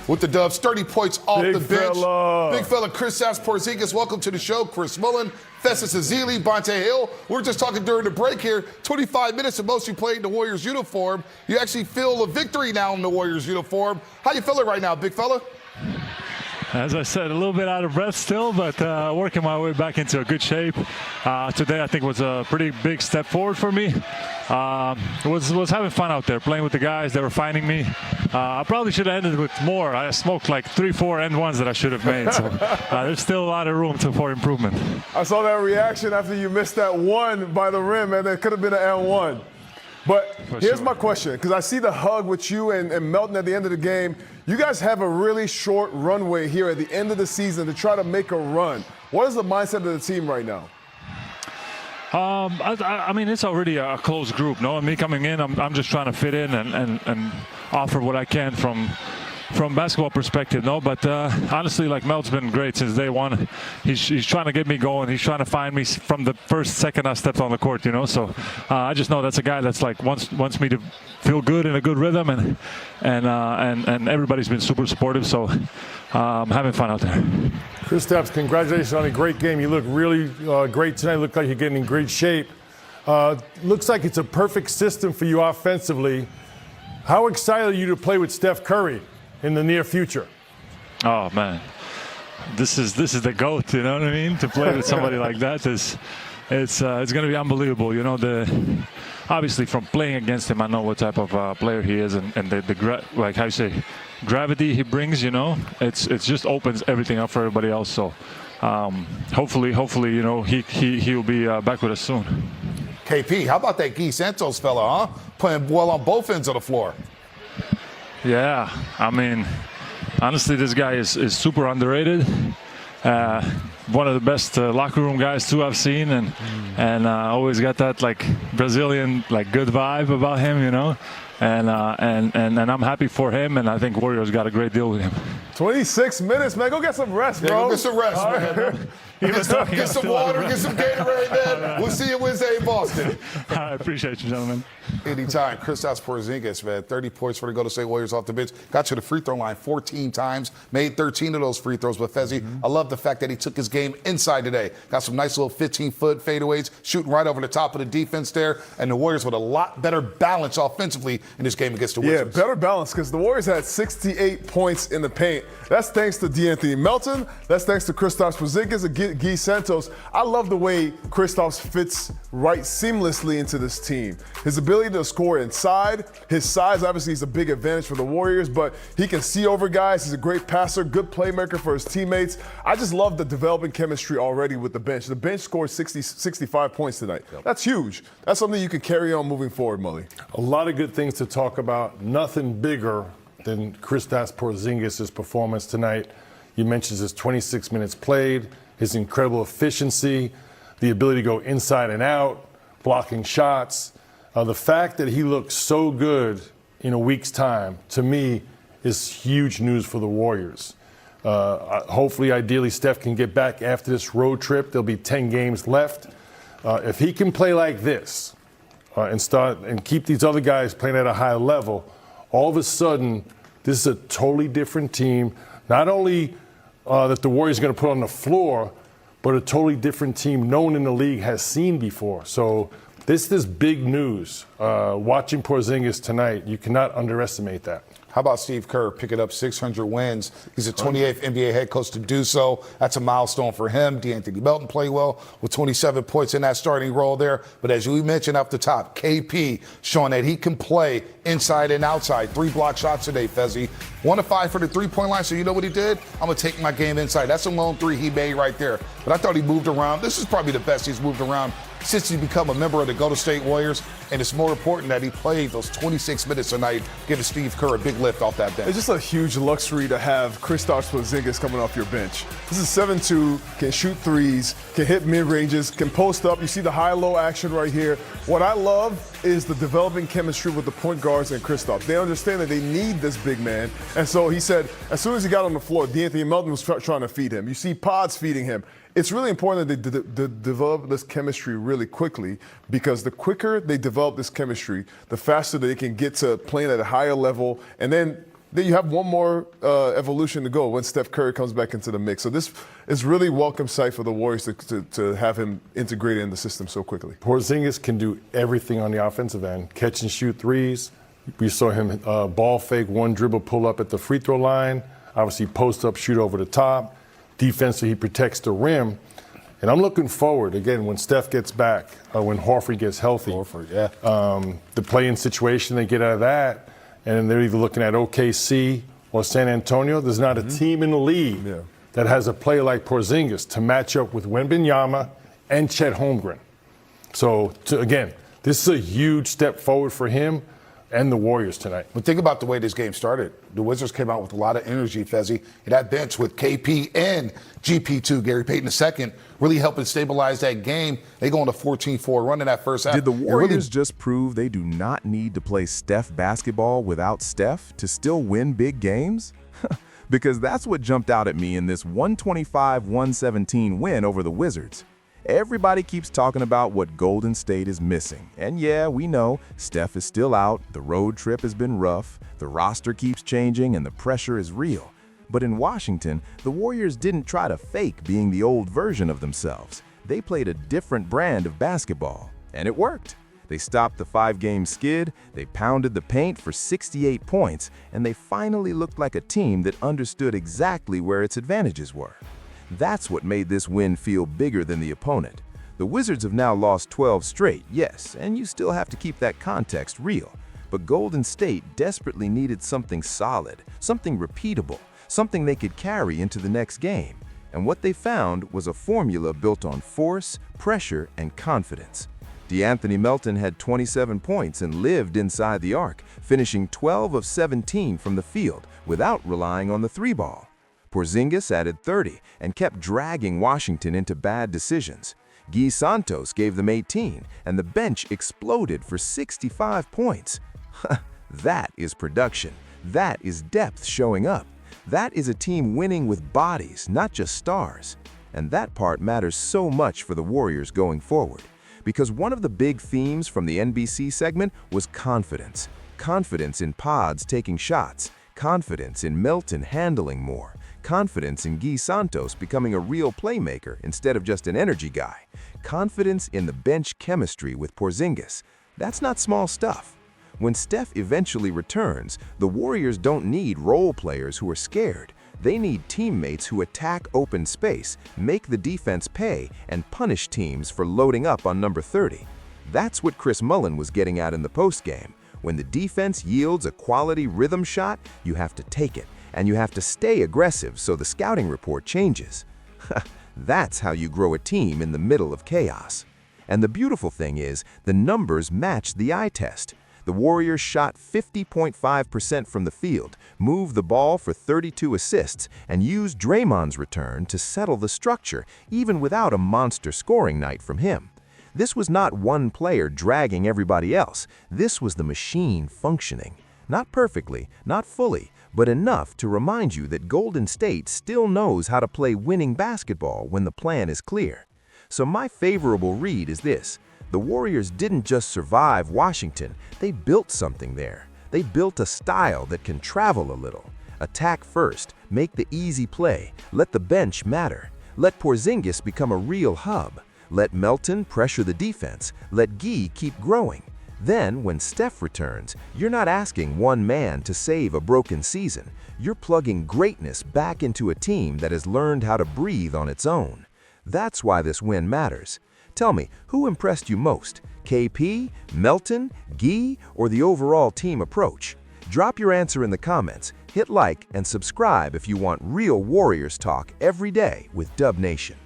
with the Dubs, 30 points off Big the bench. fella. Big fella Kristaps Porzingis, welcome to the show. Chris Mullen, Festus Ezeli, Bonte Hill. We were just talking during the break here. 25 minutes and most you played in the Warriors uniform. You actually feel a victory now in the Warriors uniform. How you feeling right now, big fella? As I said, a little bit out of breath still, but working my way back into a good shape. Today, I think, was a pretty big step forward for me. Was having fun out there, playing with the guys. They were finding me. I probably should have ended with more. I smoked like 3-4 end ones that I should have made. So there's still a lot of room for improvement. I saw that reaction after you missed that one by the rim, and it could have been an N1. But here's my question, because I see the hug with you and Melton at the end of the game. You guys have a really short runway here at the end of the season to try to make a run. What is the mindset of the team right now? I mean, it's already a close group. No, me coming in, I'm just trying to fit in and offer what I can from basketball perspective, no, but honestly, like Mel's been great since day one. He's trying to get me going. He's trying to find me from the first second I stepped on the court, you know. So I just know that's a guy that's like wants me to feel good in a good rhythm, and everybody's been super supportive. So I'm having fun out there. Kristaps, congratulations on a great game. You look really great tonight. Look like you're getting in great shape. Looks like it's a perfect system for you offensively. How excited are you to play with Steph Curry in the near future? Oh man, this is the GOAT. You know what I mean? To play with somebody like that it's going to be unbelievable. You know, obviously from playing against him, I know what type of player he is, and like how you say, gravity he brings. You know, it just opens everything up for everybody else. So hopefully, you know, he'll be back with us soon. KP, how about that Guy Santos fella, huh? Playing well on both ends of the floor. Yeah, I mean, honestly, this guy is super underrated. One of the best locker room guys too I've seen, and always got that like Brazilian like good vibe about him, you know. And I'm happy for him, and I think Warriors got a great deal with him. 26 minutes, man. Go get some rest, bro. Yeah, go get some rest, man. Get some water, get some Gatorade, man. We'll see you Wednesday in Boston. I appreciate you, gentlemen. Anytime. Kristaps Porzingis, man, 30 points for the Golden State Warriors off the bench. Got to the free throw line 14 times, made 13 of those free throws. But Fezzi, I love the fact that he took his game inside today. Got some nice little 15-foot fadeaways, shooting right over the top of the defense there. And the Warriors with a lot better balance offensively in this game against the Wizards. Yeah, better balance, because the Warriors had 68 points in the paint. That's thanks to D'Anthony Melton. That's thanks to Kristaps Porzingis and Guy Santos. I love the way Kristaps fits right seamlessly into this team. His ability to score inside, his size, obviously, is a big advantage for the Warriors, but he can see over guys. He's a great passer, good playmaker for his teammates. I just love the developing chemistry already with the bench. The bench scored 65 points tonight. That's huge. That's something you can carry on moving forward, Mully. A lot of good things to talk about. Nothing bigger than Kristaps Porzingis' performance tonight. You mentioned his 26 minutes played, his incredible efficiency, the ability to go inside and out, blocking shots. The fact that he looks so good in a week's time, to me, is huge news for the Warriors. Hopefully, ideally, Steph can get back after this road trip. There'll be 10 games left. If he can play like this and keep these other guys playing at a high level, all of a sudden, this is a totally different team. Not only that the Warriors are going to put on the floor, but a totally different team no one in the league has seen before. So this is big news. Watching Porzingis tonight, you cannot underestimate that. How about Steve Kerr picking up 600 wins? He's the 28th NBA head coach to do so. That's a milestone for him. D'Anthony Melton played well with 27 points in that starting role there. But as you mentioned off the top, KP showing that he can play inside and outside. 3 block shots today, Fezzi. 1 of 5 for the three-point line. So you know what he did? I'm going to take my game inside. That's a lone 3 he made right there. But I thought he moved around. This is probably the best he's moved around since he's become a member of the Golden State Warriors. And it's more important that he played those 26 minutes tonight, giving Steve Kerr a big lift off that bench. It's just a huge luxury to have Kristaps Porzingis coming off your bench. This is 7'2", can shoot threes, can hit mid-ranges, can post up. You see the high-low action right here. What I love is the developing chemistry with the point guards and Kristaps. They understand that they need this big man. And so he said, as soon as he got on the floor, D'Anthony Melton was trying to feed him. You see Pods feeding him. It's really important that they develop this chemistry really quickly, because the quicker they develop this chemistry, the faster they can get to playing at a higher level. And then then you have one more evolution to go when Steph Curry comes back into the mix. So this is really welcome sight for the Warriors to have him integrated in the system so quickly. Porzingis can do everything on the offensive end. Catch and shoot threes. We saw him ball fake, one dribble pull up at the free throw line. Obviously post up, shoot over the top. Defensively, he protects the rim. And I'm looking forward, again, when Steph gets back, when Horford gets healthy. The play-in situation they get out of that, and they're either looking at OKC or San Antonio. There's not a team in the league that has a player like Porzingis to match up with Wembanyama and Chet Holmgren. So, again, this is a huge step forward for him and the Warriors tonight. But think about the way this game started. The Wizards came out with a lot of energy, Fezzi. And that bench with KP and GP2, Gary Payton II, really helping stabilize that game. They go on a 14-4 run in that first half. Did the Warriors just prove they do not need to play Steph basketball without Steph to still win big games? Because that's what jumped out at me in this 125-117 win over the Wizards. Everybody keeps talking about what Golden State is missing. And yeah, we know Steph is still out, the road trip has been rough, the roster keeps changing, and the pressure is real. But in Washington, the Warriors didn't try to fake being the old version of themselves. They played a different brand of basketball, and it worked. They stopped the 5-game skid, they pounded the paint for 68 points, and they finally looked like a team that understood exactly where its advantages were. That's what made this win feel bigger than the opponent. The Wizards have now lost 12 straight, yes, and you still have to keep that context real. But Golden State desperately needed something solid, something repeatable, something they could carry into the next game. And what they found was a formula built on force, pressure, and confidence. De'Anthony Melton had 27 points and lived inside the arc, finishing 12 of 17 from the field without relying on the three-ball. Porzingis added 30 and kept dragging Washington into bad decisions. Guy Santos gave them 18, and the bench exploded for 65 points. That is production. That is depth showing up. That is a team winning with bodies, not just stars. And that part matters so much for the Warriors going forward. Because one of the big themes from the NBC segment was confidence. Confidence in Pods taking shots. Confidence in Melton handling more. Confidence in Guy Santos becoming a real playmaker instead of just an energy guy. Confidence in the bench chemistry with Porzingis. That's not small stuff. When Steph eventually returns, the Warriors don't need role players who are scared. They need teammates who attack open space, make the defense pay, and punish teams for loading up on number 30. That's what Chris Mullin was getting at in the postgame. When the defense yields a quality rhythm shot, you have to take it. And you have to stay aggressive so the scouting report changes. That's how you grow a team in the middle of chaos. And the beautiful thing is, the numbers match the eye test. The Warriors shot 50.5% from the field, moved the ball for 32 assists, and used Draymond's return to settle the structure, even without a monster scoring night from him. This was not one player dragging everybody else. This was the machine functioning. Not perfectly, not fully, but enough to remind you that Golden State still knows how to play winning basketball when the plan is clear. So my favorable read is this: the Warriors didn't just survive Washington, they built something there. They built a style that can travel a little. Attack first, make the easy play, let the bench matter. Let Porzingis become a real hub. Let Melton pressure the defense, let Guy keep growing. Then, when Steph returns, you're not asking one man to save a broken season. You're plugging greatness back into a team that has learned how to breathe on its own. That's why this win matters. Tell me, who impressed you most? KP, Melton, Guy, or the overall team approach? Drop your answer in the comments, hit like, and subscribe if you want real Warriors talk every day with Dub Nation.